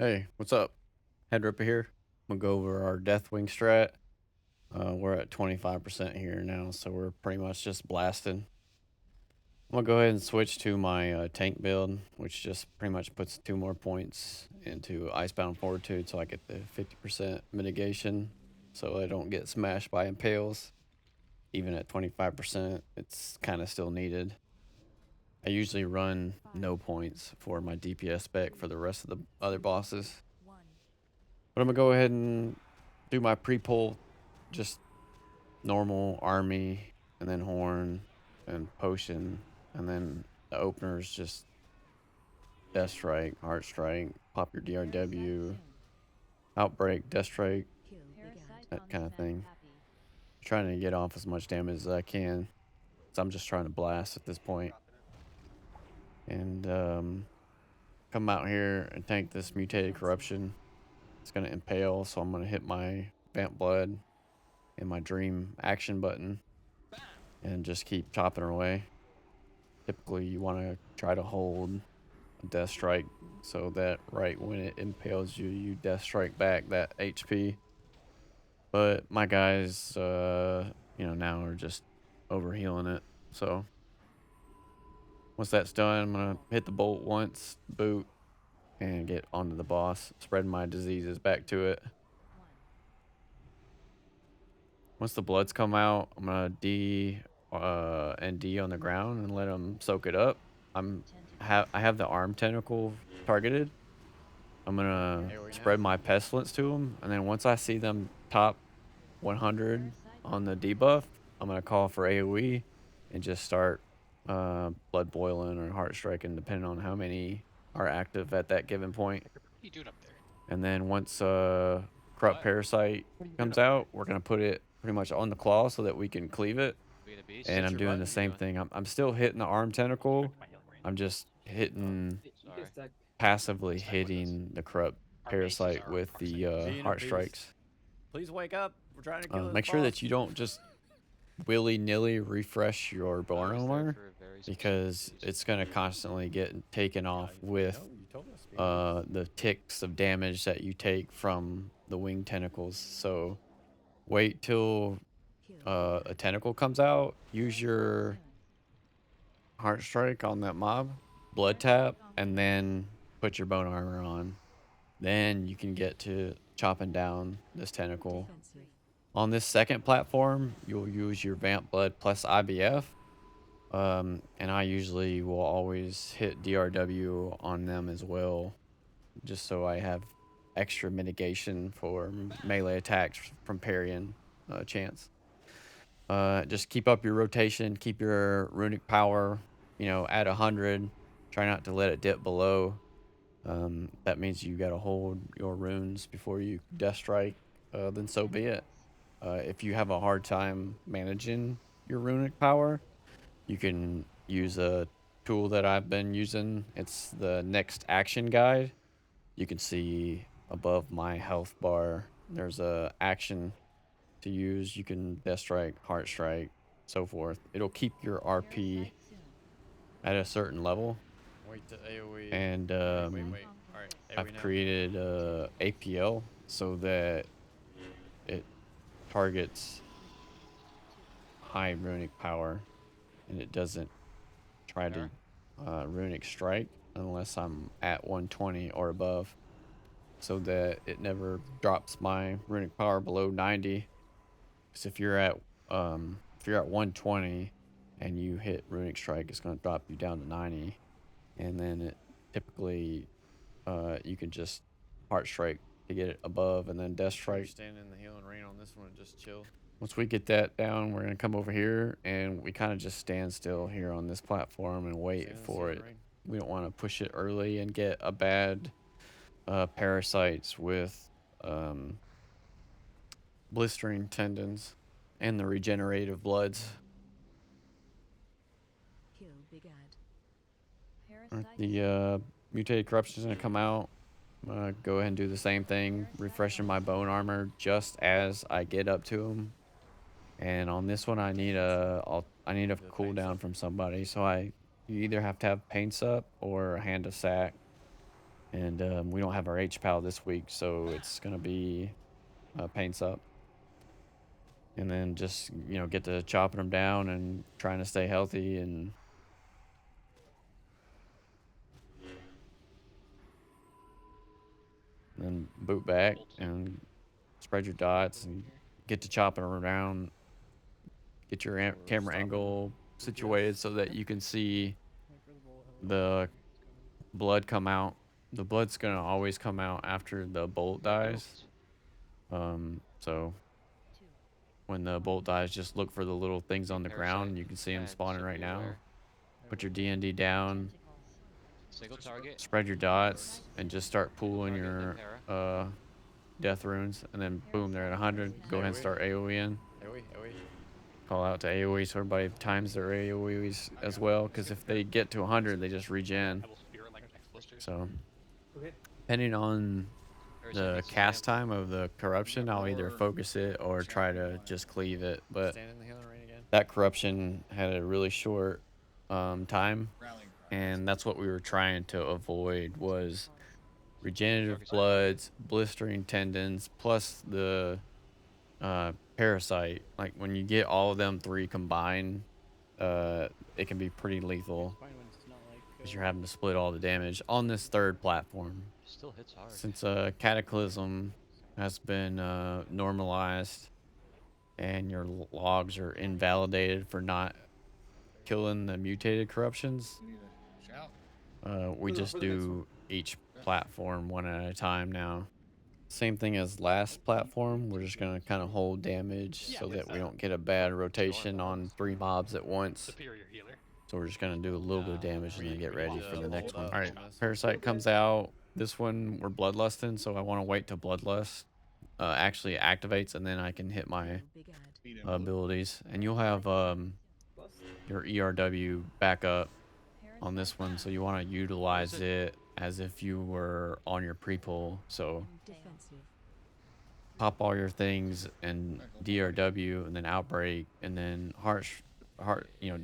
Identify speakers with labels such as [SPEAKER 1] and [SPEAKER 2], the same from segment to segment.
[SPEAKER 1] Hey, what's up? Head Ripper here. I'm gonna go over our Deathwing strat. We're at 25% here now, so we're pretty much just blasting. I'm gonna go ahead and switch to my tank build, which just pretty much puts 2 more points into Icebound Fortitude, so I get the 50% mitigation, so I don't get smashed by impales. Even at 25%, it's kind of still needed. I usually run no points for my DPS spec for the rest of the other bosses. But I'm gonna go ahead and do my pre-pull, just normal army, and then horn, and potion, and then the openers just death strike, heart strike, pop your DRW, outbreak, death strike, that kind of thing. Trying to get off as much damage as I can. So I'm just trying to blast at this point. And come out here and tank this mutated corruption. It's gonna impale, so I'm gonna hit my vamp blood and my dream action button and just keep chopping away. Typically, you want to try to hold a death strike so that right when it impales you, you death strike back that HP. But my guys, now are just overhealing it. So once that's done, I'm gonna hit the bolt once, boot, and get onto the boss, spread my diseases back to it. Once the bloods come out, I'm gonna and D on the ground and let them soak it up. I have the arm tentacle targeted. I'm gonna spread my pestilence to them, and then once I see them top 100 on the debuff, I'm gonna call for AOE and just start blood boiling or heart striking, depending on how many are active at that given point.
[SPEAKER 2] What are you doing up there?
[SPEAKER 1] And then once corrupt parasite comes out, we're gonna put it pretty much on the claw so that we can cleave it.
[SPEAKER 2] Being a beast?
[SPEAKER 1] And I'm doing the same thing. I'm still hitting the arm tentacle. I'm just hitting
[SPEAKER 2] Sorry.
[SPEAKER 1] passively hitting the corrupt
[SPEAKER 2] Our bases
[SPEAKER 1] parasite
[SPEAKER 2] are
[SPEAKER 1] with the
[SPEAKER 3] Gina,
[SPEAKER 1] heart
[SPEAKER 3] please.
[SPEAKER 1] strikes.
[SPEAKER 3] Please wake up. We're trying to kill this
[SPEAKER 1] Make sure that
[SPEAKER 3] boss.
[SPEAKER 1] you don't just willy-nilly refresh your bone
[SPEAKER 2] I was there
[SPEAKER 1] armor
[SPEAKER 2] for a very specific
[SPEAKER 1] because
[SPEAKER 2] reason.
[SPEAKER 1] it's going to constantly get taken off with
[SPEAKER 3] You told us.
[SPEAKER 1] the ticks of damage that you take from the wing tentacles. So wait till a tentacle comes out, use your heart strike on that mob, blood tap, and then put your bone armor on. Then you can get to chopping down this tentacle. On this second platform, you'll use your Vamp Blood plus IBF. And I usually will always hit DRW on them as well, just so I have extra mitigation for melee attacks from parrying chance. Just keep up your rotation, keep your runic power, at 100. Try not to let it dip below. That means you gotta hold your runes before you death strike. Then so be it. If you have a hard time managing your runic power, you can use a tool that I've been using. It's the next action guide. You can see above my health bar, there's a action to use. You can death strike, heart strike, so forth. It'll keep your RP at a certain level.
[SPEAKER 3] Wait to AoE.
[SPEAKER 1] And
[SPEAKER 3] Wait. All right.
[SPEAKER 1] I've
[SPEAKER 3] AoE now.
[SPEAKER 1] created APL so that it targets high runic power and it doesn't try to runic strike unless I'm at 120 or above, so that it never drops my runic power below 90. Because if you're at 120 and you hit runic strike, it's going to drop you down to 90, and then it typically you can just heart strike to get it above, and then death strike.
[SPEAKER 3] Stand in the healing rain on this one and just chill.
[SPEAKER 1] Once we get that down, we're gonna come over here and we kind of just stand still here on this platform and wait for it. We don't want to push it early and get a bad parasites with blistering tendons and the regenerative bloods. The mutated corruption is gonna come out. I'm gonna go ahead and do the same thing, refreshing my bone armor just as I get up to him. And on this one, I need a cooldown from somebody. So you either have to have paints up or a hand of sack. And we don't have our H-Pal this week, so it's going to be paints up. And then just, you know, get to chopping them down and trying to stay healthy and then boot back and spread your dots and get to chopping around. Get your camera angle situated so that you can see the blood come out. The blood's going to always come out after the bolt dies. So when the bolt dies, just look for the little things on the ground. You can see them spawning right now. Put your D&D down.
[SPEAKER 2] Single target.
[SPEAKER 1] Spread your dots and just start pooling your death runes. And then boom, they're at 100. Go ahead and start AoEing.
[SPEAKER 3] AoE.
[SPEAKER 1] Call out to AoE so everybody times their AoEs as well. Because if they get to 100, they just regen. So depending on the cast time of the corruption, I'll either focus it or try to just cleave it. But
[SPEAKER 3] Stand in the healing rain again.
[SPEAKER 1] that corruption had a really short time, and that's what we were trying to avoid was regenerative bloods, blistering tendons, plus the parasite. Like when you get all of them three combined, it can be pretty lethal because you're having to split all the damage on this third platform.
[SPEAKER 2] Still hits hard.
[SPEAKER 1] Since Cataclysm has been normalized and your logs are invalidated for not killing the mutated corruptions, we just do each platform one at a time now. Same thing as last platform. We're just going to kind of hold damage so that we don't get a bad rotation on 3 mobs at once.
[SPEAKER 2] Superior healer.
[SPEAKER 1] So we're just going to do a little bit of damage and then get ready for the next one.
[SPEAKER 3] Hold
[SPEAKER 1] All
[SPEAKER 3] up
[SPEAKER 1] right,
[SPEAKER 3] on this.
[SPEAKER 1] Parasite comes out. This one we're bloodlusting, so I want to wait till bloodlust actually activates, and then I can hit my abilities. And you'll have your ERW back up on this one, so you want to utilize it as if you were on your pre-pull. So pop all your things and DRW, and then outbreak, and then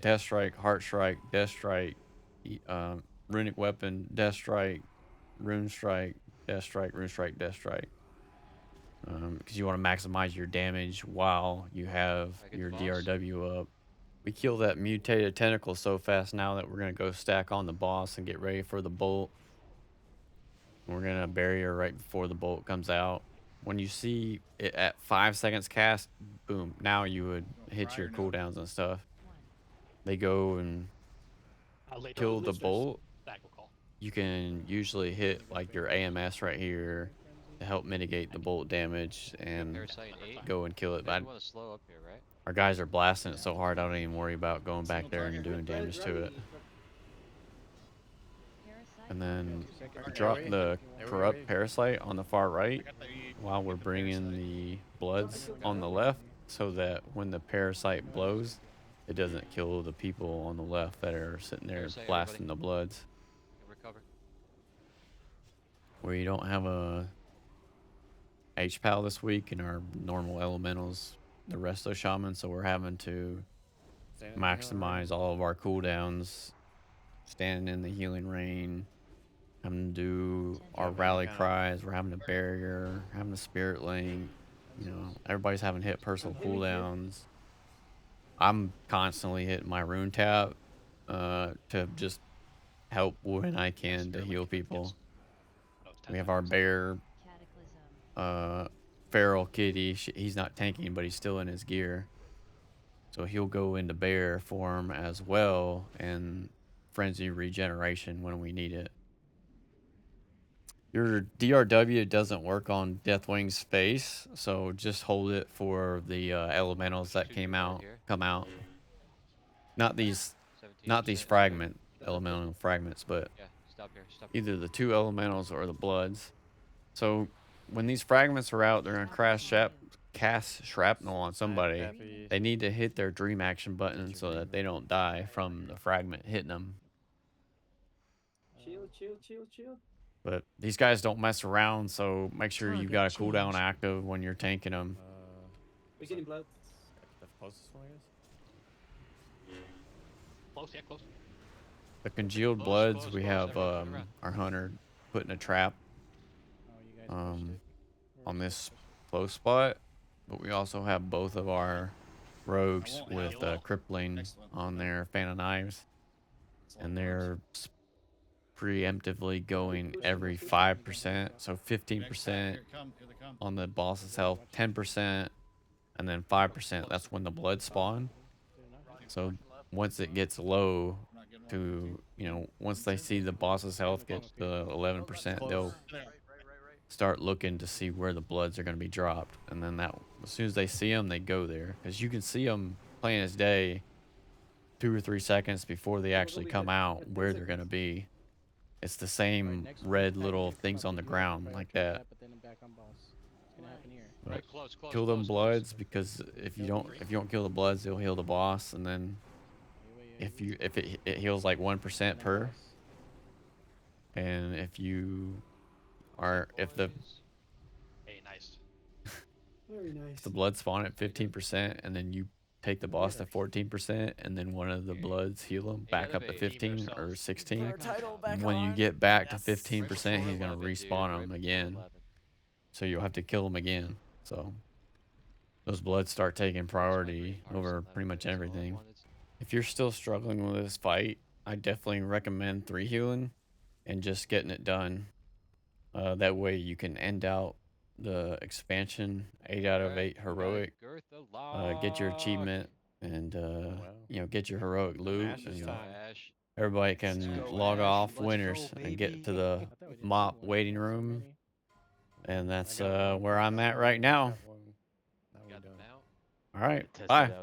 [SPEAKER 1] Death Strike, Heart Strike, Death Strike, Runic Weapon, Death Strike, Rune Strike, Death Strike, Rune Strike, Death Strike. Because you want to maximize your damage while you have your DRW up. We kill that mutated tentacle so fast now that we're going to go stack on the boss and get ready for the bolt. We're going to bury her right before the bolt comes out. When you see it at 5 seconds cast, boom, now you would hit your cooldowns and stuff. They go and kill the bolt. You can usually hit like your AMS right here to help mitigate the bolt damage and go and kill it. But our guys are blasting it so hard, I don't even worry about going back there and doing damage to it. And then drop the corrupt parasite on the far right while we're bringing the bloods on the left, so that when the parasite blows, it doesn't kill the people on the left that are sitting there blasting the bloods. We don't have a H-Pal this week in our normal elementals, the resto shaman, so we're having to maximize all of our cooldowns, standing in the healing rain, having to do our rally cries, we're having a barrier, having a spirit link, you know, everybody's having to hit personal cooldowns. I'm constantly hitting my rune tap to just help when I can to heal people. We have our bear, feral kitty. He's not tanking, but he's still in his gear. So he'll go into bear form as well and frenzy regeneration when we need it. Your DRW doesn't work on Deathwing's face, so just hold it for the elementals that come out. Not these elemental fragments, but either the 2 elementals or the bloods. So when these fragments are out, they're gonna cast shrapnel on somebody. They need to hit their dream action button so that they don't die from the fragment hitting them.
[SPEAKER 4] Chill.
[SPEAKER 1] But these guys don't mess around, so make sure you got a cooldown active when you're tanking them.
[SPEAKER 4] We're getting blood.
[SPEAKER 3] The closest one, I guess.
[SPEAKER 2] Close.
[SPEAKER 1] The congealed bloods, we have our hunter putting a trap
[SPEAKER 3] Oh, you guys pushed it? Or
[SPEAKER 1] on
[SPEAKER 3] was it
[SPEAKER 1] this
[SPEAKER 3] pushed?
[SPEAKER 1] flow spot, but we also have both of our rogues
[SPEAKER 5] won't
[SPEAKER 1] with
[SPEAKER 5] heal.
[SPEAKER 1] crippling
[SPEAKER 5] Excellent.
[SPEAKER 1] on their fan of knives,
[SPEAKER 5] Excellent
[SPEAKER 1] and
[SPEAKER 5] works.
[SPEAKER 1] they're preemptively going
[SPEAKER 4] pushing
[SPEAKER 1] every
[SPEAKER 4] us, we
[SPEAKER 1] 5%, so
[SPEAKER 5] Next pack,
[SPEAKER 1] 15%
[SPEAKER 5] here they come.
[SPEAKER 1] on the boss's
[SPEAKER 3] Yeah,
[SPEAKER 1] health,
[SPEAKER 3] watch it.
[SPEAKER 1] 10%, and then 5%. That's when the blood spawn.
[SPEAKER 3] Did it not hit?
[SPEAKER 1] So once it gets low
[SPEAKER 5] We're not getting
[SPEAKER 1] to, once they see the boss's health get to 11%, they'll start looking to see where the bloods are going to be dropped. And then that, as soon as they see them, they go there. Because you can see them plain as day 2 or 3 seconds before they actually come out where they're going to be. It's the same red little things on the ground like that.
[SPEAKER 3] But then back on boss. It's gonna happen here.
[SPEAKER 1] But
[SPEAKER 2] Right, close.
[SPEAKER 1] kill them bloods, because if you don't kill the bloods, they'll heal the boss, and then if it heals like 1% per, and if the
[SPEAKER 2] Hey, nice.
[SPEAKER 4] Very nice.
[SPEAKER 1] the blood spawn at 15%, and then you take the boss to 14%, and then one of the bloods heal him back up to
[SPEAKER 2] Elevate
[SPEAKER 1] 15 or
[SPEAKER 2] ourselves.
[SPEAKER 1] 16.
[SPEAKER 3] title
[SPEAKER 1] When you get back to 15%, he's gonna
[SPEAKER 2] 11, dude,
[SPEAKER 1] respawn
[SPEAKER 2] right
[SPEAKER 1] them
[SPEAKER 2] before
[SPEAKER 1] again.
[SPEAKER 2] 11.
[SPEAKER 1] So you'll have to kill them again. So those bloods start taking
[SPEAKER 2] That's why
[SPEAKER 1] priority
[SPEAKER 2] green hearts
[SPEAKER 1] over
[SPEAKER 2] and
[SPEAKER 1] pretty much
[SPEAKER 2] that's all I
[SPEAKER 1] everything.
[SPEAKER 2] wanted.
[SPEAKER 1] If you're still struggling with this fight, I definitely recommend 3 healing and just getting it done. That way you can end out the expansion 8 out of 8 heroic, get your achievement, and get your heroic loot.
[SPEAKER 3] Ash is
[SPEAKER 1] And,
[SPEAKER 3] time.
[SPEAKER 2] Ash.
[SPEAKER 1] everybody
[SPEAKER 2] Let's
[SPEAKER 1] can
[SPEAKER 2] go,
[SPEAKER 1] log
[SPEAKER 2] Ash.
[SPEAKER 1] off
[SPEAKER 2] Let's
[SPEAKER 1] winners
[SPEAKER 2] go,
[SPEAKER 1] and get
[SPEAKER 2] baby.
[SPEAKER 1] to the
[SPEAKER 3] I thought we did
[SPEAKER 1] mop
[SPEAKER 3] two
[SPEAKER 1] waiting
[SPEAKER 3] ones.
[SPEAKER 1] room.
[SPEAKER 3] Maybe.
[SPEAKER 1] And that's
[SPEAKER 3] I got one.
[SPEAKER 1] where I'm at right now.
[SPEAKER 3] Now we're
[SPEAKER 2] Got
[SPEAKER 3] done.
[SPEAKER 2] him now.
[SPEAKER 1] All right,
[SPEAKER 2] Test
[SPEAKER 1] bye.
[SPEAKER 2] it out